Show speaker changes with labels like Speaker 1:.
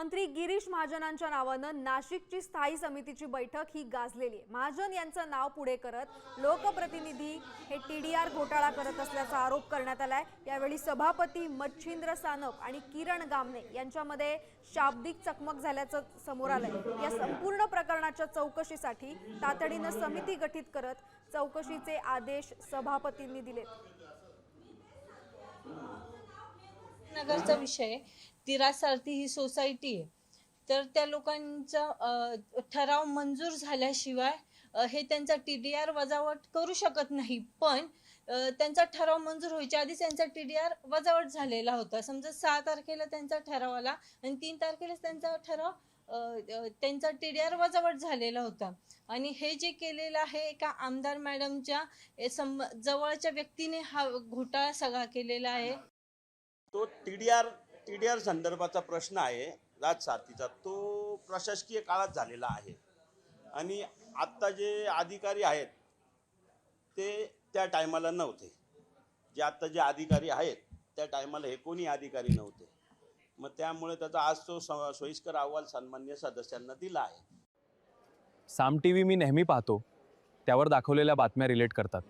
Speaker 1: मंत्री गिरीश महाजनांच्या नावानं नाशिकची स्थायी समितीची बैठक ही गाजलेली आहे। महाजन यांचं नाव पुढे करत लोकप्रतिनिधी हे TDR घोटाळा करत असल्याचा आरोप करण्यात आलाय। यावेळी सभापती मच्छिंद्र सानप आणि किरण गामणे यांच्यामध्ये शाब्दिक चकमक झाल्याचं समोर आलंय। या संपूर्ण प्रकरणाच्या चौकशीसाठी तातडीनं समिती गठीत करत चौकशीचे आदेश सभापतींनी दिले।
Speaker 2: नगरचा विषय तिरासारथी ही सोसायटी आहे, तर त्या लोकांचा ठराव मंजूर झाल्याशिवाय हे त्यांचा TDR वजावट करू शकत नाही। पण त्यांचा ठराव मंजूर व्हायच्या आधीच त्यांचा TDR वजावट झालेला होता। समजा 6 तारखेला त्यांचा ठराव आला आणि 3 तारखेला त्यांचा ठराव त्यांचा TDR वजावट झालेला होता। आणि हे जे केलेलं आहे एका आमदार मॅडमच्या जवळच्या व्यक्तीने हा घोटाळा सगळा केलेला आहे।
Speaker 3: तो TDR संदर्भाचा प्रश्न आहे राजसारथीचा, तो प्रशासकीय काळात झालेला आहे आणि आत्ता जे अधिकारी आहेत ते त्या टायमाला नव्हते। जे अधिकारी आहेत त्या टायमाला हे कोणी अधिकारी नव्हते। मग त्यामुळे त्याचा आज तो सोयीस्कर अहवाल सन्माननीय सदस्यांना दिला आहे।
Speaker 4: साम TV मी नेहमी पाहतो, त्यावर दाखवलेल्या बातम्या रिलेट करतात।